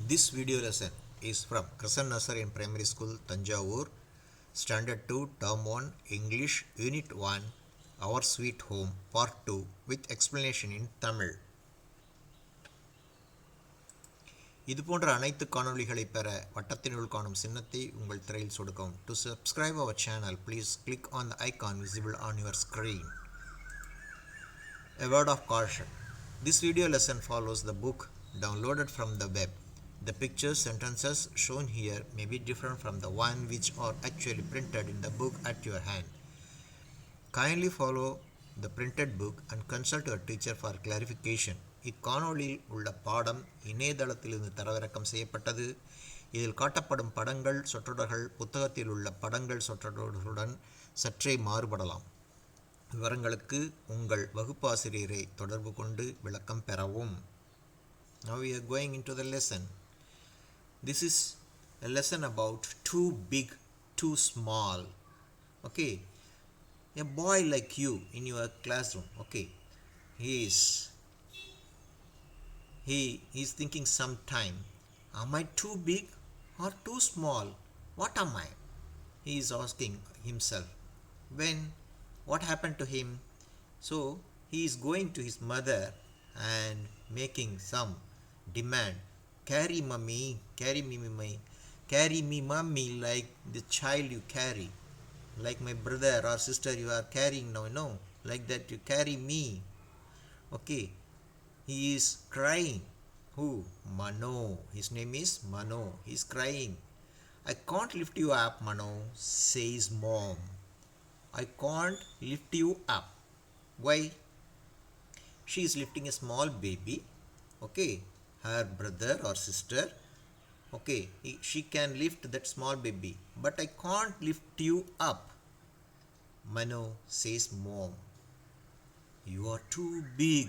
This video lesson is from Crescent Nursery Primary School, Tanjavur, Standard 2, Term 1, English, Unit 1, Our Sweet Home, Part 2, with explanation in Tamil. இதுபோன்ற அனைத்து காணொளிகளை பெற வட்டத்தினுள் காணும் சின்னத்தை உங்கள் திரையில் சொடுக்கவும். To subscribe our channel, please click on the icon visible on your screen. A word of caution. This video lesson follows the book downloaded from the web. The pictures, sentences shown here may be different from the one which are actually printed in the book at your hand. Kindly follow the printed book and consult your teacher for clarification. இக்காணொளியில் உள்ள பாடம் இணையதளத்திலிருந்து தரவிறக்கம் செய்யப்பட்டது. இதில் காட்டப்படும் படங்கள் சொற்றொடர்கள் புத்தகத்தில் உள்ள படங்கள் சொற்றொடர்களுடன் சற்றே மாறுபடலாம். விவரங்களுக்கு உங்கள் வகுப்பாசிரியரை தொடர்பு கொண்டு விளக்கம் பெறவும். Now we are going into the lesson. This is a lesson about too big, too small. Okay, a boy like you in your classroom. Okay, he is thinking sometime, am I too big or too small? What am I? He is asking himself. When what happened to him? So he is going to his mother and making some demand. Carry mummy, carry me mummy, carry me mummy, like the child you carry, like my brother or sister you are carrying now, no, like that you carry me. Okay, he is crying. Who? Mano. His name is Mano. He is crying. I can't lift you up, Mano, says mom. I can't lift you up. Why? She is lifting a small baby. Okay, her brother or sister. Okay, she can lift that small baby, but I can't lift you up. Mano says mom. You are too big.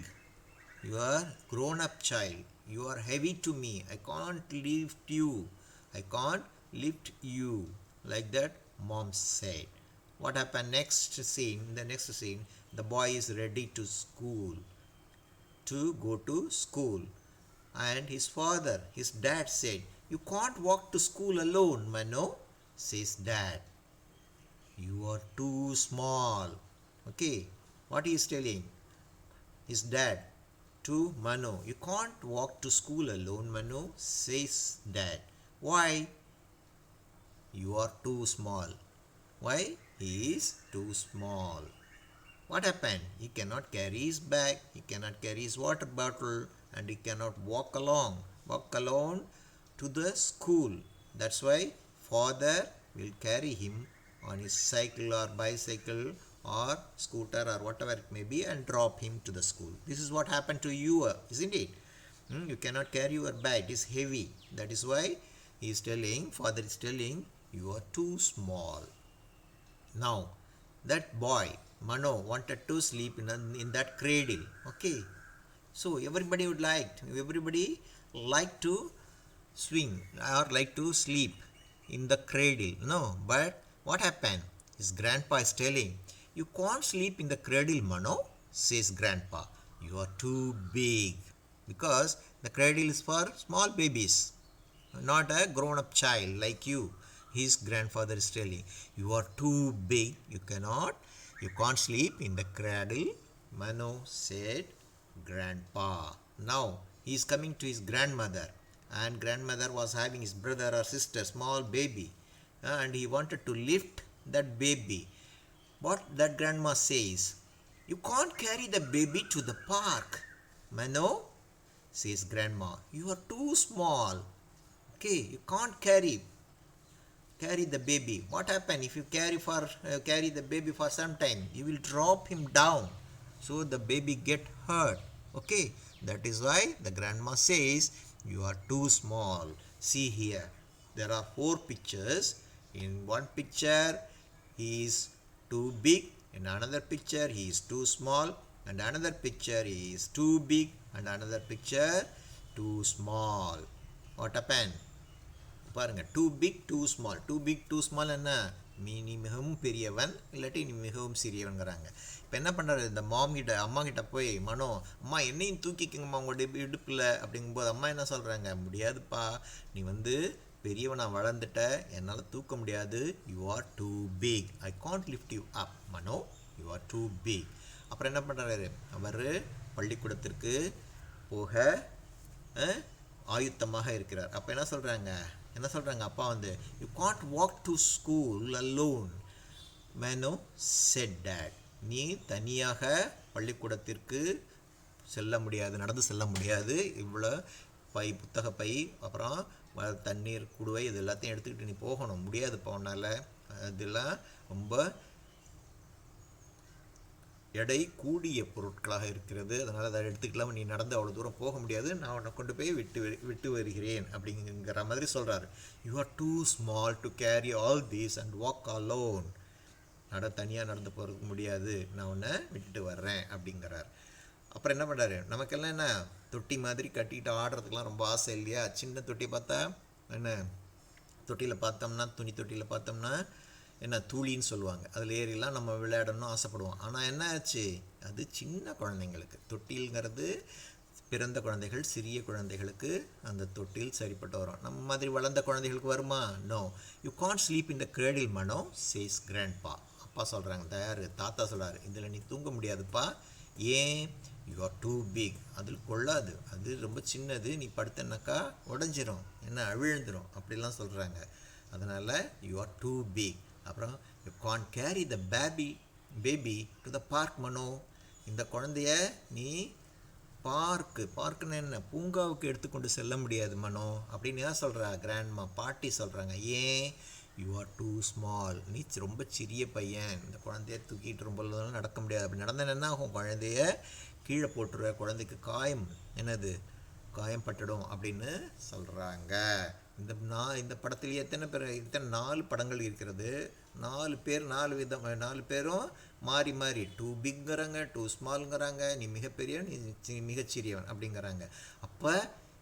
You are grown up child. You are heavy to me. I can't lift you. I can't lift you. Like that mom said. What happened next scene? In the next scene, the boy is ready to go to school. And his father, his dad said, you can't walk to school alone, Mano, says dad. You are too small. Okay, what he is telling? His dad to Mano, you can't walk to school alone, Mano, says dad. Why? You are too small. Why? He is too small. What happened? He cannot carry his bag, he cannot carry his water bottle, and he cannot walk alone to the school. That's why father will carry him on his cycle or bicycle or scooter or whatever it may be and drop him to the school. This is what happened to you, isn't it? You cannot carry your bag, it is heavy. That is why father is telling, you are too small. Now, that boy, Mano, wanted to sleep in that cradle. Okay, so everybody like to swing or like to sleep in the cradle. No, but what happened? His grandpa is telling, you can't sleep in the cradle, Mano, says grandpa. You are too big. Because the cradle is for small babies, not a grown-up child like you. His grandfather is telling, you are too big. You can't sleep in the cradle, Mano said grandpa. Now he is coming to his grandmother, and grandmother was having his brother or sister, small baby, and he wanted to lift that baby. What that grandma says, you can't carry the baby to the park, Mano, says grandma. You are too small. Okay, you can't carry the baby. What happen if you carry the baby for some time? You will drop him down, so the baby get hurt. Okay, that is why the grandma says, you are too small. See here, there are 4 pictures. In one picture he is too big, in another picture he is too small, and another picture he is too big, and another picture too small. What happened? பாருங்க, too big too small. Too big too small என்ன? நீ மிகவும் பெரியவன் இல்லாட்டி நீ மிகவும் சிறியவன்கிறாங்க. இப்போ என்ன பண்ணுறாரு, இந்த அம்மா கிட்ட போய் மனோ, அம்மா என்னையும் தூக்கிக்கங்கம்மா உங்களுடைய இடுப்பில் அப்படிங்கும்போது அம்மா என்ன சொல்கிறாங்க, முடியாதுப்பா, நீ பெரியவனா வளர்ந்துட்ட, என்னால் தூக்க முடியாது, you are too big, I can't lift you up Mano, you are too big. அப்புறம் என்ன பண்ணுறாரு, அவர் பள்ளிக்கூடத்திற்கு போக ஆயுத்தமாக இருக்கிறார். அப்போ என்ன சொல்கிறாங்க அப்பா you can't walk to school alone Mano said dad, நீ தனியாக பள்ளிக்கூடத்திற்கு நடந்து செல்ல முடியாது, இவ்வளோ புத்தக பை அப்புறம் தண்ணீர் குடுவை இது எல்லாத்தையும் எடுத்துக்கிட்டு நீ போகணும், முடியாதுப்பா உன்னால், அதெல்லாம் ரொம்ப எடை கூடிய பொருட்களாக இருக்கிறது, அதனால் அதை எடுத்துக்கலாம், நீ நடந்து அவ்வளோ தூரம் போக முடியாது, நான் உன்னை கொண்டு போய் விட்டு வருகிறேன் அப்படிங்கிற மாதிரி சொல்கிறாரு. You are too small to carry all these and walk alone, தனியாக நடந்து போகிறதுக்கு முடியாது, நான் உன்னை விட்டுட்டு வர்றேன் அப்படிங்கிறார். அப்புறம் என்ன பண்ணுறாரு, நமக்கெல்லாம் என்ன தொட்டி மாதிரி கட்டிக்கிட்டு ஆடுறதுக்கெலாம் ரொம்ப ஆசை இல்லையா, சின்ன தொட்டி பார்த்தா என்ன, தொட்டியில் பார்த்தோம்னா துணி தொட்டியில் பார்த்தோம்னா என்ன தூளின்னு சொல்லுவாங்க, அதில் ஏறிலாம் நம்ம விளையாடணும்னு ஆசைப்படுவோம். ஆனால் என்ன ஆச்சு, அது சின்ன குழந்தைங்களுக்கு, தொட்டில்ங்கிறது பிறந்த குழந்தைகள், சிறிய குழந்தைகளுக்கு அந்த தொட்டில் சரிப்பட்டு வரும். நம்ம மாதிரி வளர்ந்த குழந்தைகளுக்கு வருமா, no, you can't sleep in the cradle Mano says grandpa. அப்பா சொல்கிறாங்க, தாத்தா சொல்கிறாரு, இதில் நீ தூங்க முடியாதுப்பா, ஏன், யூ ஆர் டூ பிக், அதில் கொள்ளாது, அது ரொம்ப சின்னது, நீ படுத்தனாக்கா உடஞ்சிரும், என்ன அவிழ்ந்துடும் அப்படிலாம் சொல்கிறாங்க, அதனால் யூ ஆர் டூ பிக். அப்புறம் you can't carry the baby to the park Mano, இந்த குழந்தைய நீ பார்க்குன்னு என்ன, பூங்காவுக்கு எடுத்துக்கொண்டு செல்ல முடியாது மனோ அப்படின்னு தான் சொல்கிறா கிராண்ட்மா, பாட்டி சொல்கிறாங்க. ஏன், யூ ஆர் டூ ஸ்மால், நீ ரொம்ப சிறிய பையன், இந்த குழந்தைய தூக்கிட்டு ரொம்ப நடக்க முடியாது, அப்படி நடந்தால் என்ன ஆகும், குழந்தைய கீழே போட்டுருவ, குழந்தைக்கு காயம் பட்டுடும் அப்படின்னு சொல்கிறாங்க. இந்த படத்துலேயே எத்தனை 4 படங்கள் இருக்கிறது, 4 பேரும் மாறி டூ பிக்ங்கிறாங்க, டூ ஸ்மால்ங்கிறாங்க, நீ மிகப்பெரியவன், நீ மிகச்சிறியவன் அப்படிங்கிறாங்க. அப்போ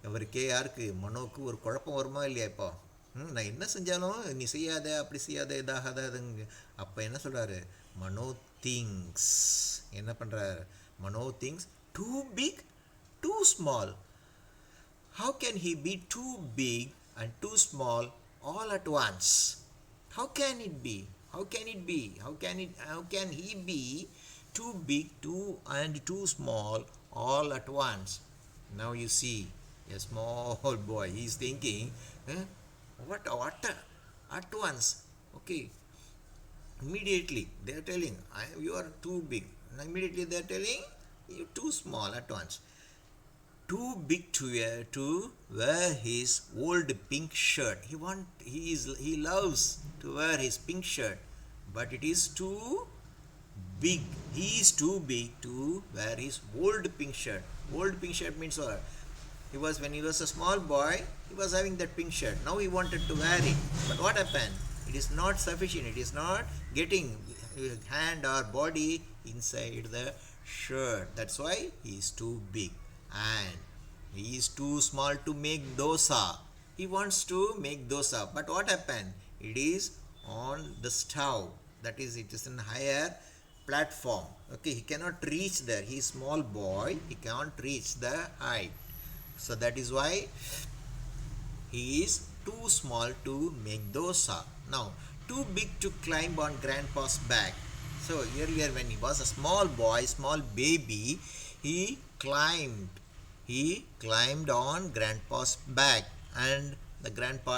இவருக்கே யாருக்கு, மனோவுக்கு ஒரு குழப்பம் வருமா இல்லையா, இப்போ நான் என்ன செஞ்சாலும் நீ செய்யாத, அப்படி செய்யாத, இதாகாதங்க. அப்போ என்ன சொல்கிறாரு, மனோ திங்ஸ், என்ன பண்ணுறாரு, Mano things too big too small, how can he be too big and too small all at once? How can it be? How can he be too big and too small all at once? Now you see a small boy, he is thinking, what at once, okay, immediately they are telling, you are too big, and immediately they are telling you too small at once. Too big to wear his old pink shirt. He loves to wear his pink shirt, but it is too big. He is too big to wear his old pink shirt. Old pink shirt means what? When he was a small boy, he was having that pink shirt. Now he wanted to wear it, but what happened? It is not sufficient. It is not getting hand or body inside the shirt. That's why he is too big. And he is too small to make dosa. He wants to make dosa, but what happened? It is on the stove. That is, it is in higher platform. Okay, he cannot reach there. He is small boy. He cannot reach the height. So that is why he is too small to make dosa. Now, too big to climb on grandpa's back. So earlier when he was a small boy, small baby, he climbed on grandpa's back, and the grandpa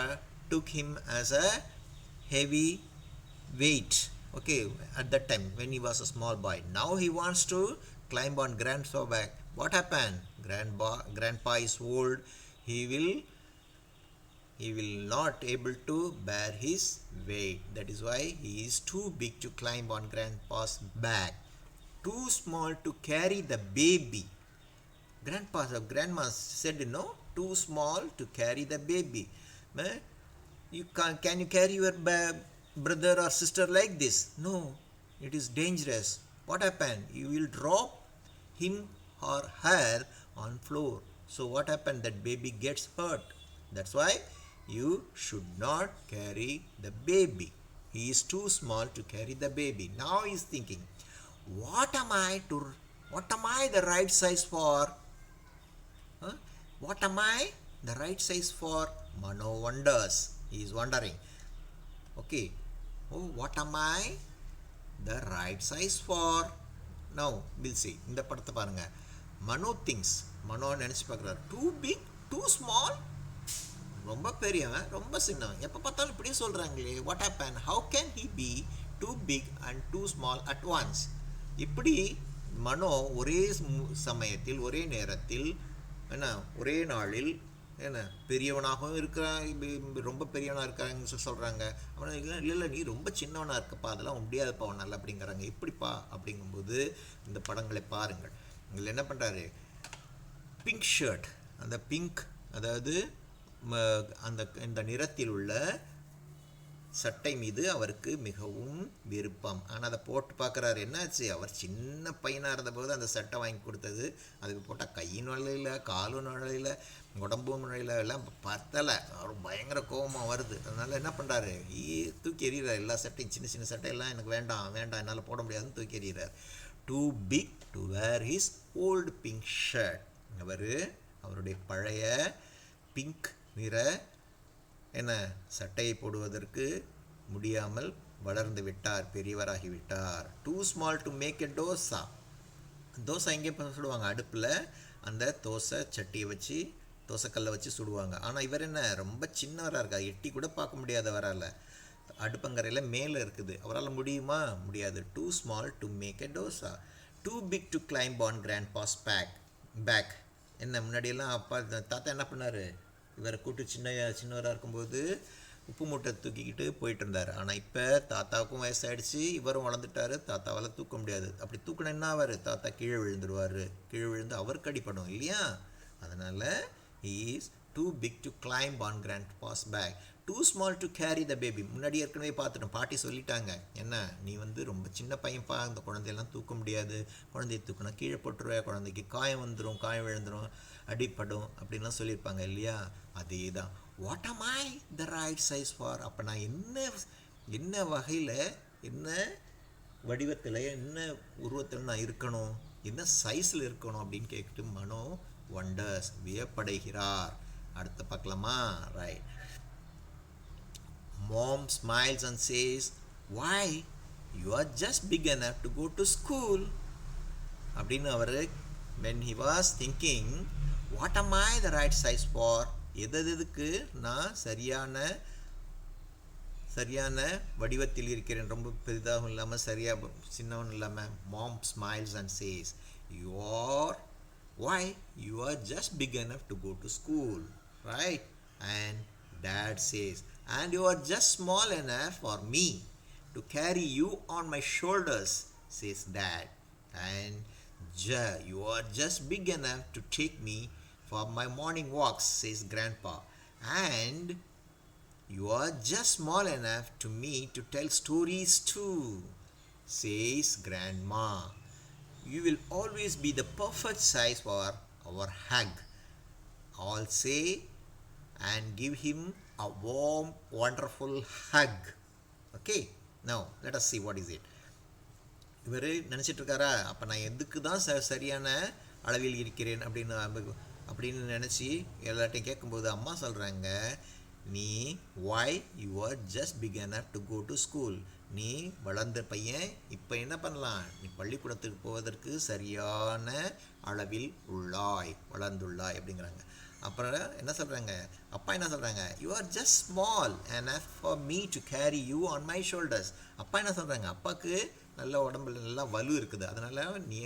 took him as a heavy weight, okay, at that time when he was a small boy. Now he wants to climb on grandpa's back. What happened? Grandpa is old. He will not able to bear his weight. That is why he is too big to climb on grandpa's back, too small to carry the baby. Grandma said, no, too small to carry the baby. Can you carry your brother or sister like this? No, it is dangerous. What happened? You will drop him or her on floor. So what happened? That baby gets hurt. That's why you should not carry the baby. He is too small to carry the baby. Now he is thinking, what am I to what am I the right size for? Huh? What am I the right size for? Mano wonders. He is wondering. Okay. Oh, what am I the right size for? Now we'll see. இந்த படத்தை பாருங்க. மனோ things, மனோ நினச்சி பார்க்குறாரு, two big too small, ரொம்ப பெரியவன் ரொம்ப சின்னவன், எப்போ பார்த்தாலும் இப்படியே சொல்கிறாங்களே, what happen, how can he be too big and too small at once? இப்படி மனோ ஒரே சமயத்தில் ஒரே நேரத்தில் என்ன ஒரே நாளில் என்ன பெரியவனாகவும் இருக்கிறான், ரொம்ப பெரியவனாக இருக்காங்கன்னு சொல்கிறாங்க. அவனை இல்லை இல்லை நீ ரொம்ப சின்னவனாக இருக்கப்பா, அதெல்லாம் முடியாதுப்பா உன்னால் அப்படிங்கிறாங்க. எப்படிப்பா அப்படிங்கும்போது இந்த படங்களை பாருங்கள். இதில் என்ன பண்ணுறாரு, பிங்க் ஷர்ட், அந்த பிங்க் அதாவது அந்த இந்த நிறத்தில் உள்ள சட்டை மீது அவருக்கு மிகவும் விருப்பம். ஆனால் அதை போட்டு பார்க்குறாரு, என்னாச்சு, அவர் சின்ன பையனாக இருந்தபோது அந்த சட்டை வாங்கி கொடுத்தது, அதுக்கு போட்டால் கையும் நுழையில காலும் நுழையில உடம்பும் நுழையில எல்லாம் பத்தலை, அவர் பயங்கர கோபமாக வருது. அதனால் என்ன பண்ணுறாரு, தூக்கி எறிகிறார் எல்லா சட்டையும், சின்ன சின்ன சட்டையெல்லாம் எனக்கு வேண்டாம் வேண்டாம் என்னால் போட முடியாதுன்னு தூக்கி எறிகிறார். Too big to wear his old pink shirt. அவருடைய பழைய பிங்க் நிற என்ன சட்டையை போடுவதற்கு முடியாமல் வளர்ந்து விட்டார், பெரியவராகிவிட்டார். Too small to make a dosa. தோசை எங்கே சுடுவாங்க, அடுப்பில் அந்த தோசை சட்டியை வச்சு தோசைக்கல்லை வச்சு சுடுவாங்க. ஆனால் இவர் என்ன ரொம்ப சின்னவராக இருக்கார், எட்டி கூட பார்க்க முடியாதவரால், அடுப்பங்கரையில் மேலே இருக்குது, அவரால் முடியுமா, முடியாது. Too small to make a dosa. Too big to climb on grandpa's back. என்ன முன்னாடியெல்லாம் அப்பா தாத்தா என்ன பண்ணார், இவரை கூட்டு சின்னவராக இருக்கும்போது உப்பு மூட்டை தூக்கிக்கிட்டு போயிட்டு இருந்தார். ஆனால் இப்போ தாத்தாவுக்கும் வயசாகிடுச்சு, இவரும் வளர்ந்துட்டார், தாத்தாவால் தூக்க முடியாது. அப்படி தூக்கினா என்ன ஆவார், தாத்தா கீழே விழுந்துடுவார், கீழே விழுந்து அவருக்கு அடிப்படும் இல்லையா. அதனால் he is too big to climb on grandpa's back, too small to carry the baby. முன்னாடி ஏற்கனவே பார்த்துட்டோம், பாட்டி சொல்லிட்டாங்க, என்ன நீ ரொம்ப சின்ன பையன்ப்பா, இந்த குழந்தையெல்லாம் தூக்க முடியாது, குழந்தைய தூக்கினா கீழே போட்டுருவே, குழந்தைக்கு காயம் வந்துடும், காயம் விழுந்துடும், அடிப்படும் அப்படின்லாம் சொல்லியிருப்பாங்க இல்லையா. அதே தான், வாட் ஆம் ஐ த ரைட் சைஸ் ஃபார்? அப்போ நான் என்ன வகையில், என்ன வடிவத்தில், என்ன உருவத்தில் நான் இருக்கணும், என்ன சைஸில் இருக்கணும் அப்படின்னு கேட்டுட்டு மனோ வண்டர்ஸ், வியப்படைகிறார். அடுத்து பார்க்கலாமா, right. Mom smiles and says, why, you are just big enough to go to school. அப்படின்னு அவர் when he was thinking, what am I the right size for? எதுக்கு நான் சரியான வடிவத்தில் இருக்கிறேன், ரொம்ப பெரிதாகவும் இல்லாமல் சரியாக சின்னவன் இல்லாமல். Mom smiles and says, why, you are just big enough to go to school, right? And Dad says, and you are just small enough for me to carry you on my shoulders, says Dad. And you are just big enough to take me for my morning walks, says Grandpa. And you are just small enough to me to tell stories too, says Grandma. You will always be the perfect size for our hug. All say and give him a warm, wonderful hug. Okay, now let us see what is it. இவர் நினச்சிட்டு இருக்காரா, அப்போ நான் எதுக்கு தான் சரியான அளவில் இருக்கிறேன் அப்படின்னு நினச்சி எல்லாட்டையும் கேட்கும்போது அம்மா சொல்கிறாங்க, நீ why you are just big enough to go to school, நீ வளர்ந்த பையன், இப்போ என்ன பண்ணலாம், நீ பள்ளிக்கூடத்துக்கு போவதற்கு சரியான அளவில் வளர்ந்துள்ளாய் அப்படிங்கிறாங்க. அப்புறம் என்ன சொல்கிறாங்க, அப்பா என்ன சொல்கிறாங்க, you are just small enough for me to carry you on my shoulders. அப்பா என்ன சொல்கிறாங்க, அப்பாவுக்கு நல்ல உடம்புல நல்லா வலு இருக்குது, அதனால் நீ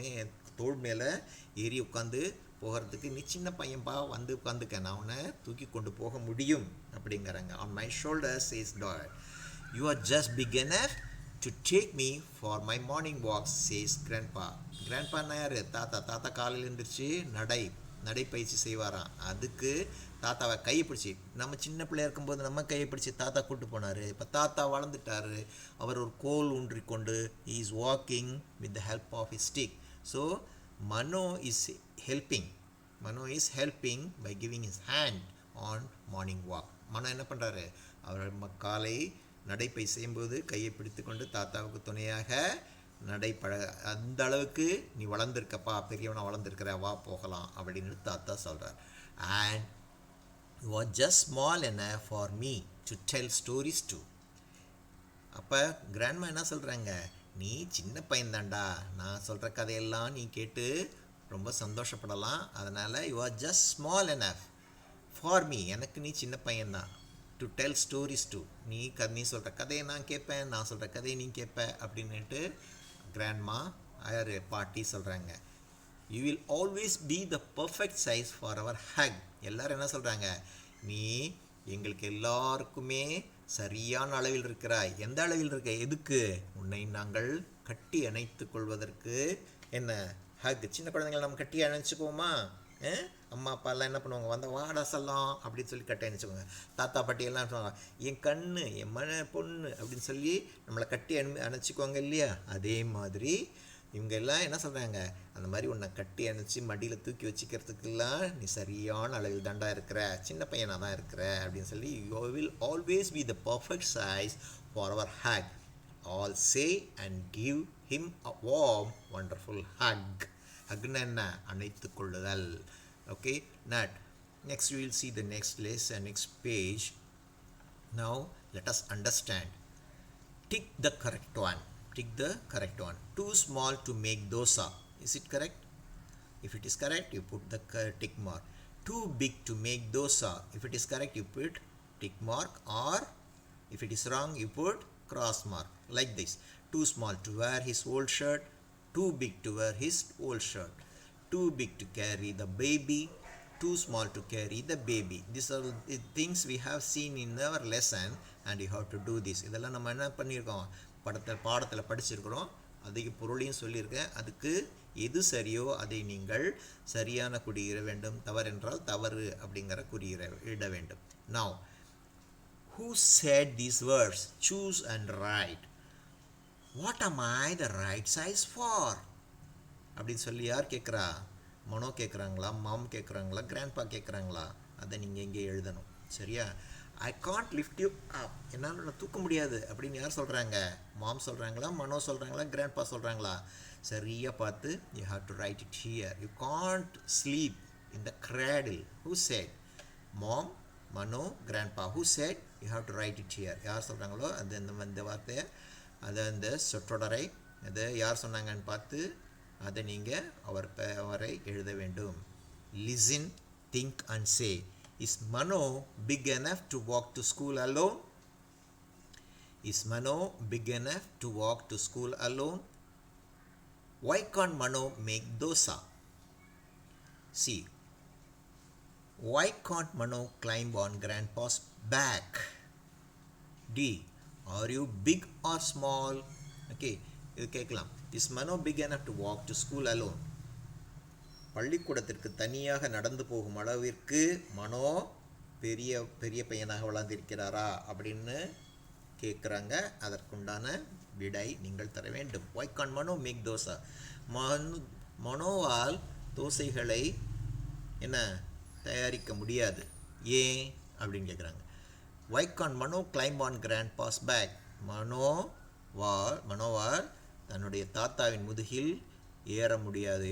தோள் மேலே ஏறி உட்காந்து போகிறதுக்கு நீ சின்ன பையன்பா, வந்து உட்காந்துக்க, நான் உன்னை தூக்கி கொண்டு போக முடியும் அப்படிங்கிறாங்க. on my shoulders says Dad. You are just big enough to take me for my morning walks, says Grandpa. Grandpa யார், தாத்தா காலையில் எழுந்திரிச்சு நடைப்பயிற்சி செய்வாராம். அதுக்கு தாத்தாவை கையை பிடிச்சி, நம்ம சின்ன பிள்ளையா இருக்கும்போது நம்ம கையை பிடிச்சி தாத்தா கூப்பிட்டு போனார். இப்போ தாத்தா வளர்ந்துட்டார், அவர் ஒரு கோல் ஊன்றிக்கொண்டு he is walking with the help of his stick. So Mano is helping by giving his hand on morning walk. மனோ என்ன பண்ணுறாரு, அவர் காலை நடைப்பை செய்யும்போது கையை பிடித்து கொண்டு தாத்தாவுக்கு துணையாக நடைப்பழ அந்த அளவுக்கு நீ வளர்ந்துருக்கப்பா, பெரியவனை வளர்ந்துருக்கிற, வா போகலாம் அப்படின்னு தாத்தா சொல்கிறார். And you are just small enough for me to tell stories to. அப்போ கிராண்ட்மா என்ன சொல்கிறாங்க, நீ சின்ன பையன்தாண்டா, நான் சொல்கிற கதையெல்லாம் நீ கேட்டு ரொம்ப சந்தோஷப்படலாம். அதனால் you are just small enough for me, எனக்கு நீ சின்ன பையன்தான், டு டெல் ஸ்டோரிஸ் டு, நீ சொல்கிற கதையை நான் கேட்பேன், நான் சொல்கிற கதையை நீ கேட்ப அப்படின்னுட்டு கிராண்ட்மா யார் பாட்டி சொல்கிறாங்க. You will always be the perfect size for our hug. எல்லோரும் என்ன சொல்கிறாங்க, நீ எங்களுக்கு எல்லாருக்குமே சரியான அளவில் இருக்கிறாய். எந்த அளவில் இருக்க, எதுக்கு, உன்னை நாங்கள் கட்டி அணைத்து கொள்வதற்கு. என்ன ஹக், சின்ன குழந்தைங்களை நம்ம கட்டி அணைச்சிக்குவோமா? அம்மா அப்பாலாம் என்ன பண்ணுவாங்க, வந்த வாடா செல்லம் அப்படின்னு சொல்லி கட்டி அணைச்சிக்குவாங்க. தாத்தா பாட்டியெல்லாம் சொல்லுவாங்க, என் கண்ணு, என் பொண்ணு அப்படின்னு சொல்லி நம்மளை கட்டி அணைச்சிக்குவாங்க இல்லையா? அதே மாதிரி இவங்க எல்லாம் என்ன சொல்கிறாங்க, அந்த மாதிரி உன்னை கட்டி அணைச்சி மடியில் தூக்கி வச்சுக்கிறதுக்கெல்லாம் நீ சரியான அளவில் தாண்டா இருக்கிற, சின்ன பையனாக தான் இருக்கிற அப்படின்னு சொல்லி, you will always be the perfect size for our hug. All say and give him a warm wonderful hug. ஹக்னா என்ன, அணைத்து கொள்ளுதல். ஓகே, நட் next we will see the next lesson, next page. Now let us understand. Tick the correct one. Tick the correct one. Too small to make dosa. Is it correct? If it is correct, you put the tick mark. Too big to make dosa. If it is correct, you put tick mark, or if it is wrong, you put cross mark, like this. Too small to wear his old shirt. Too big to wear his old shirt. Too big to carry the baby. Too small to carry the baby. These are the things we have seen in our lesson, and you have to do this. இதெல்லாம் நம்ம என்ன பண்ணியிருக்கோம், பாடத்தில் படிச்சிருக்கிறோம். அதுக்கு பொருளையும் சொல்லியிருக்கேன். அதுக்கு எது சரியோ அதை நீங்கள் சரியான குறியிட வேண்டும், தவறென்றால் தவறு அப்படிங்கிற குறியிட வேண்டும். Now, who said these words? Choose and write. What am I the right size for? அப்படின்னு சொல்லி யார் கேட்குறா? மனோ கேட்குறாங்களா, மாம் கேட்குறாங்களா, கிராண்ட்பா கேட்குறாங்களா? அதை நீங்கள் இங்கே எழுதணும். சரியா? ஐ காண்ட் லிஃப்ட் யூ அப், என்னால் நான் தூக்க முடியாது அப்படின்னு யார் சொல்கிறாங்க? மாம் சொல்கிறாங்களா, மனோ சொல்கிறாங்களா, கிராண்ட்பா சொல்கிறாங்களா? சரியாக பார்த்து you have to write it here. You can't sleep in the cradle. Who said? Mom, Mano, grandpa. Who said? You have to write it here. யார் சொல்கிறாங்களோ அது இந்த வார்த்தையை, அதை அந்த சொற்றொடரை அதை யார் சொன்னாங்கன்னு பார்த்து அதை நீங்கள் அவரை எழுத வேண்டும். Listen, think and say. Is Mano big enough to walk to school alone? Is Mano big enough to walk to school alone? Why can't Mano make dosa? C. Why can't Mano climb on Grandpa's back? D. Are you big or small? Okay, இது கேட்கலாம். Is Mano big enough to walk to school alone? பள்ளிக்கூடத்திற்கு தனியாக நடந்து போகும் அளவிற்கு மனோ பெரிய பையனாக வளர்ந்திருக்கிறாரா அப்படின்னு கேட்குறாங்க. அதற்குண்டான விடை நீங்கள் தர வேண்டும். Why can't Mano make dosa? மனோவால் தோசைகளை என்ன தயாரிக்க முடியாது, ஏன் அப்படின்னு கேட்குறாங்க. Why can't Mano climb on Grandpa's back? மனோவால் தன்னுடைய தாத்தாவின் முதுகில் ஏறக்கூடாது,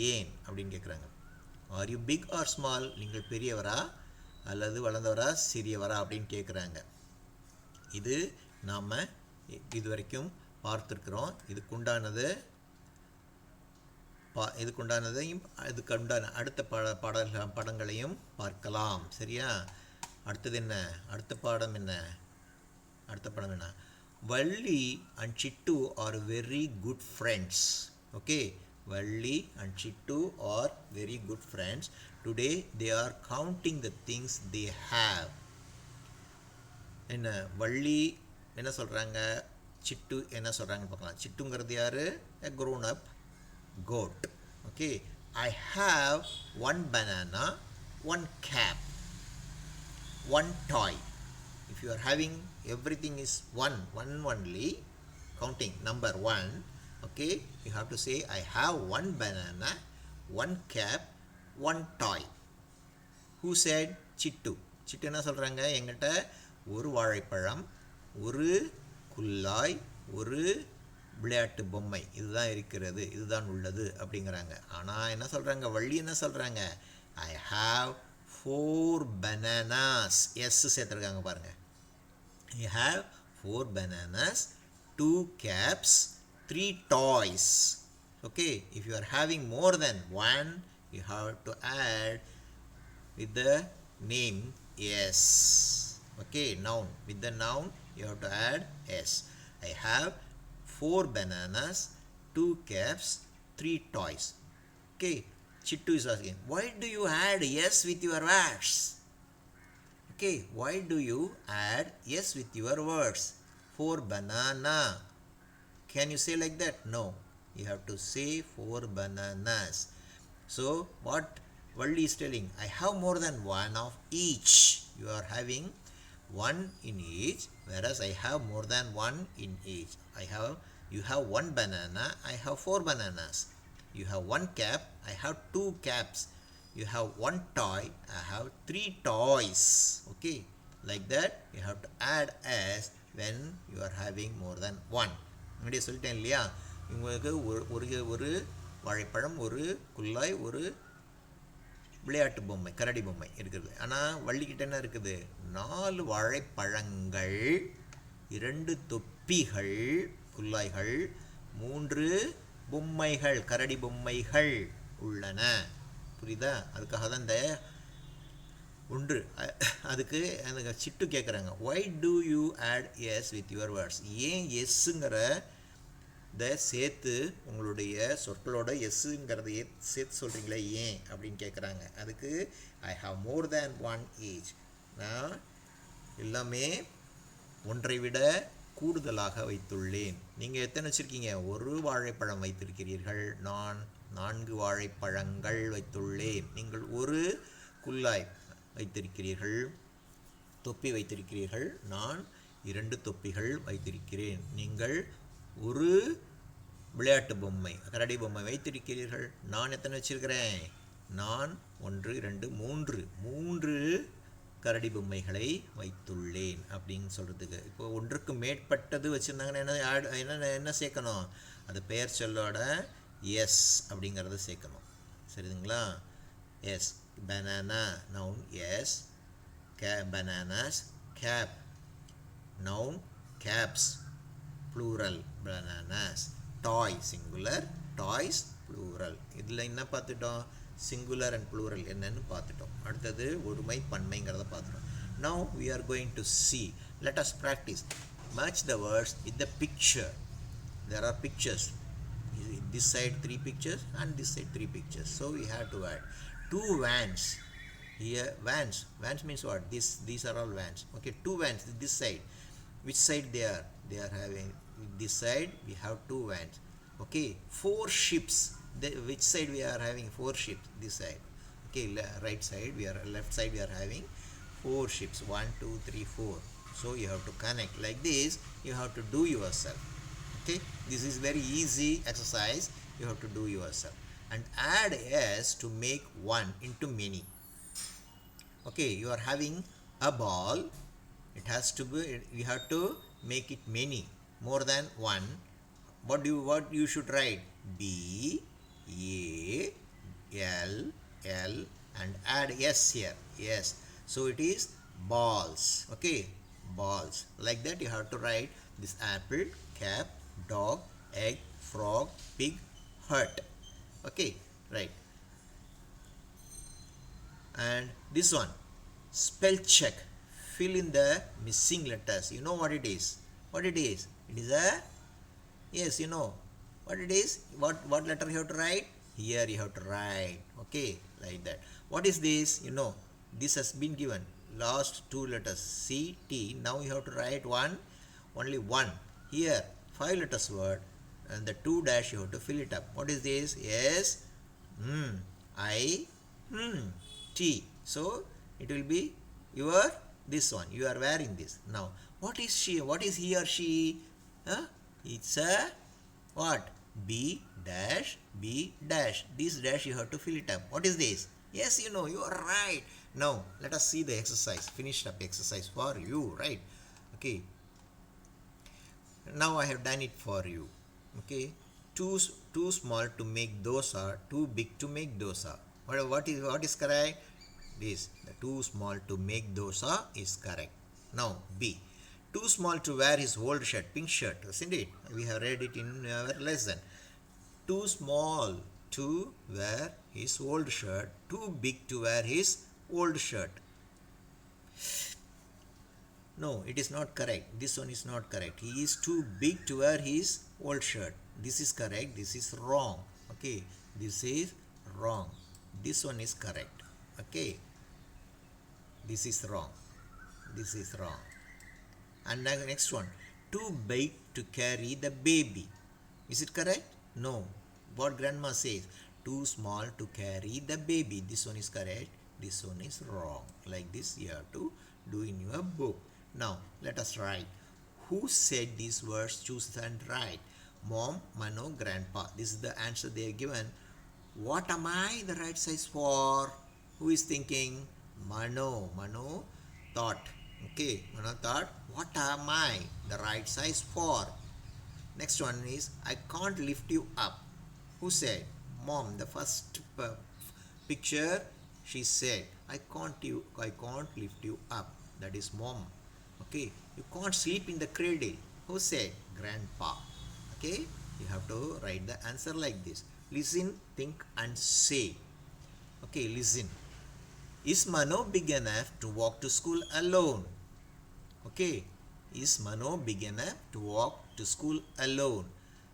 ஏன் அப்படின்னு கேட்குறாங்க. Are you big or small? நீங்கள் பெரியவரா அல்லது வளர்ந்தவரா, சிறியவரா அப்படின்னு கேட்குறாங்க. இது நாம் இதுவரைக்கும் பார்த்துருக்குறோம். இதுக்குண்டானதையும் இதுக்குண்டான அடுத்த படங்களையும் பார்க்கலாம். சரியா? அடுத்தது என்ன? அடுத்த படம் என்ன? Valli and Chittu are very good friends. Okay, Valli and Chittu are very good friends. Today they are counting the things they have. என்ன வள்ளி என்ன சொல்கிறாங்க, சிட்டு என்ன சொல்கிறாங்கன்னு பார்க்கலாம். சிட்டுங்கிறது யார்? A grown up goat. Okay, I have 1 banana, 1 cap, 1 toy. If you are having everything is one only, counting number 1, okay, you have to say I have 1 banana, 1 cap, 1 toy. Who said? Chittu. சிட்டு என்ன சொல்கிறாங்க, எங்கிட்ட ஒரு வாழைப்பழம், ஒரு குல்லாய், ஒரு விளையாட்டு பொம்மை, இதுதான் இருக்கிறது, இதுதான் உள்ளது அப்படிங்கிறாங்க. ஆனால் என்ன சொல்கிறாங்க, வள்ளி என்ன சொல்கிறாங்க, ஐ ஹாவ் 4 bananas. எஸ் சேர்த்துருக்காங்க பாருங்கள். I have 4 bananas, 2 caps, 3 toys. Okay, if you are having more than one, you have to add with the name yes. Okay, noun, with the noun you have to add s. I have 4 bananas, 2 caps, 3 toys. Okay, Chittu is asking, why do you add yes with your words? Okay, why do you add yes with your words? 4 banana. Can you say like that? No, you have to say 4 bananas. So what Valli is telling, I have more than one of each. You are having one in each, whereas I have more than one in each. You have 1 banana, I have 4 bananas. You have 1 cap, I have 2 caps. You have 1 toy, I have 3 toys. Okay, like that you have to add as when you are having more than one. முன்னாடியே சொல்லிட்டேன் இல்லையா, உங்களுக்கு ஒரு வாழைப்பழம், ஒரு குல்லாய், ஒரு விளையாட்டு பொம்மை, கரடி பொம்மை இருக்கிறது. ஆனால் வள்ளிக்கிட்ட என்ன இருக்குது, 4 வாழைப்பழங்கள், 2 தொப்பிகள், குல்லாய்கள், 3 பொம்மைகள், கரடி பொம்மைகள் உள்ளன. புரியுதா? அதுக்காக தான் இந்த ஒன்று. அதுக்கு எனக்கு சிட்டு கேட்குறாங்க, why do you add S with your words? ஏன் எஸ்ஸுங்கிற இதை சேர்த்து உங்களுடைய சொற்களோட எஸ்ஸுங்கிறத சேர்த்து சொல்கிறீங்களே ஏன் அப்படின்னு கேட்குறாங்க. அதுக்கு I have more than one each, நான் எல்லாமே ஒன்றை விட கூடுதலாக வைத்துள்ளேன். நீங்கள் எத்தனை வச்சுருக்கீங்க? ஒரு வாழைப்பழம் வைத்திருக்கிறீர்கள், நான் 4 வாழைப்பழங்கள் வைத்துள்ளேன். நீங்கள் ஒரு குல்லாய் வைத்திருக்கிறீர்கள், தொப்பி வைத்திருக்கிறீர்கள், நான் 2 தொப்பிகள் வைத்திருக்கிறேன். நீங்கள் ஒரு விளையாட்டு பொம்மை, கரடி பொம்மை வைத்திருக்கிறீர்கள், நான் எத்தனை வச்சிருக்கிறேன்? நான் 1 2 3 கரடி பொம்மைகளை வைத்துள்ளேன் அப்படின்னு சொல்கிறதுக்கு. இப்போ ஒன்றுக்கு மேற்பட்டது வச்சுருந்தாங்கன்னா என்ன சேர்க்கணும்? அது பெயர் சொல்லோட எஸ் அப்படிங்கிறத சேர்க்கணும். சரிங்களா? Yes, banana noun yes, bananas, cap noun, caps plural, bananas, toy singular, toys plural. இதில் என்ன பார்த்துட்டோம்? சிங்குலர் அண்ட் ப்ளூரல் என்னன்னு பார்த்துட்டோம். அடுத்தது ஒருமை பன்மைங்கிறத பார்த்துட்டோம். Now we are going to see, let us practice. Match the words with the picture. There are pictures, this side 3 pictures and this side 3 pictures, so we have to add 2 vans. Here vans means what? These are all vans. Okay, 2 vans this side. Which side they are having? This side we have 2 vans. Okay, 4 ships. Which side we are having 4 ships? This side. Okay, right side left side we are having 4 ships. 1 2 3 4. So you have to connect like this. You have to do yourself. Okay, this is very easy exercise. You have to do yourself and add s to make one into many. Okay, you are having a ball, it has to be, you have to make it many, more than one. What you should write? B A L L and add s here. Yes, so it is balls. Okay, balls. Like that you have to write this: apple, cap, dog, egg, frog, pig, hurt. Okay, right. And this one, spell check, fill in the missing letters. You know what it is? It is a, yes, you know what it is. What letter you have to write? Here you have to write. Okay, like that. What is this? You know, this has been given last 2 letters, C T. Now you have to write only one. Here 5 letters word and the 2 dash you have to fill it up. What is this? Yes, I T. So it will be your this one. You are wearing this. Now what is she? What is he or she? It's a what? B dash B dash. This dash you have to fill it up. What is this? Yes, you know, you are right. Now let us see the exercise, finished up exercise for you, right? Okay, now I have done it for you. Okay, too small to make dosa, too big to make dosa. What is correct? This, the too small to make dosa is correct. Now B, too small to wear his old shirt, pink shirt, isn't it? We have read it in our lesson. Too small to wear his old shirt, too big to wear his old shirt. No, it is not correct. This one is not correct. He is too big to wear his old shirt. This is correct. This is wrong. Okay, this is wrong. This one is correct. Okay, this is wrong. This is wrong. And the next one, too big to carry the baby. Is it correct? No. What grandma says, too small to carry the baby. This one is correct. This one is wrong. Like this you have to do in your book. Now let us write. Who said these words? Choose and write. Mom, Mano, Grandpa. This is the answer they are given. What am I the right size for? Who is thinking? Mano. Mano thought. Okay, Mano thought, what am I the right size for? Next one is, I can't lift you up. Who said? Mom. The first picture, she said, I can't lift you up. That is mom. Okay, you can't sleep in the cradle. Who said? Grandpa. Okay, you have to write the answer like this. Listen, think and say. Okay, listen. Is Mano big enough to walk to school alone? Okay, is Mano big enough to walk to school alone?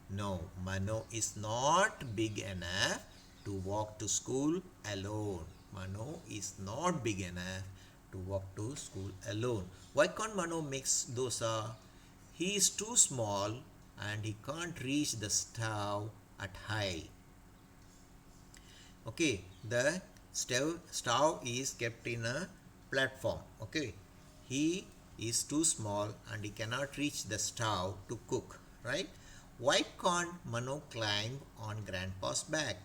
No, Mano is not big enough to walk to school alone. Mano is not big enough to walk to school alone. Why can't Mano mix dosa? He is too small and he can't reach the stove at high. Okay, the stove is kept in a platform. Okay, he is too small and he cannot reach the stove to cook, right? Why can't Mano climb on Grandpa's back?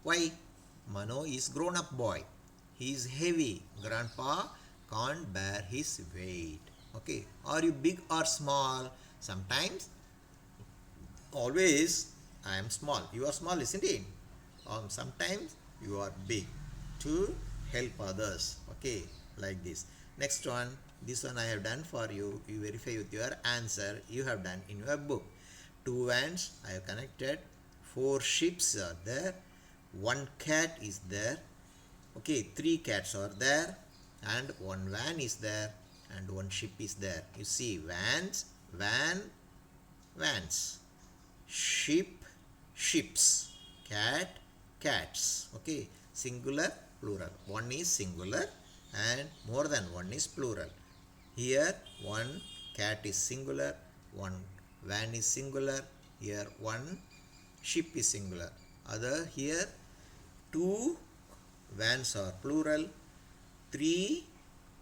Why? Mano is grown up boy. He is heavy. Grandpa can't bear his weight. Okay, are you big or small? Sometimes, always I am small. You are small, isn't it? Sometimes you are big to help others. Okay, like this. Next one, this one I have done for you. You verify with your answer you have done in your book. 2 vans I have connected. 4 ships are there. 1 cat is there. Okay, 3 cats are there. And 1 van is there. And 1 ship is there. You see, vans, vans. Ship, ships. Cat, cats. Okay, singular, plural. 1 is singular and more than 1 is plural. Here 1 cat is singular, 1 van is singular, here 1 ship is singular. Other here 2 vans are plural, 3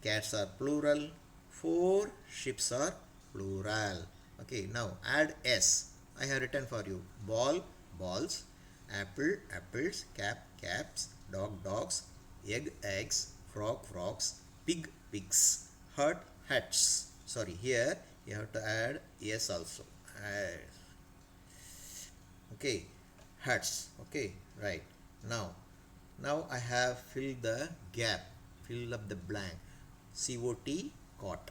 cats are plural, 4 ships are plural. Okay, now add S. I have written for you. Ball, balls. Apple, apples. Cap, caps. Dog, dogs. Egg, eggs. Frog, frogs. Pig, pigs. Hut, hats. Sorry, here you have to add S also. Okay, hats. Okay, right. Now I have filled the gap, filled up the blank. COT, cot.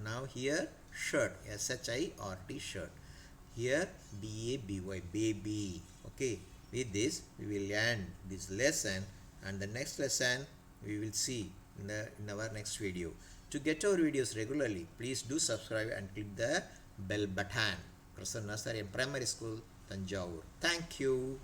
Now here shirt, SHIRT, shirt. Here BABY, baby. Okay, with this we will end this lesson, and the next lesson we will see in our next video. To get our videos regularly, please do subscribe and click the bell button. Prasanna Nursery and Primary School, Tanjavur. Thank you.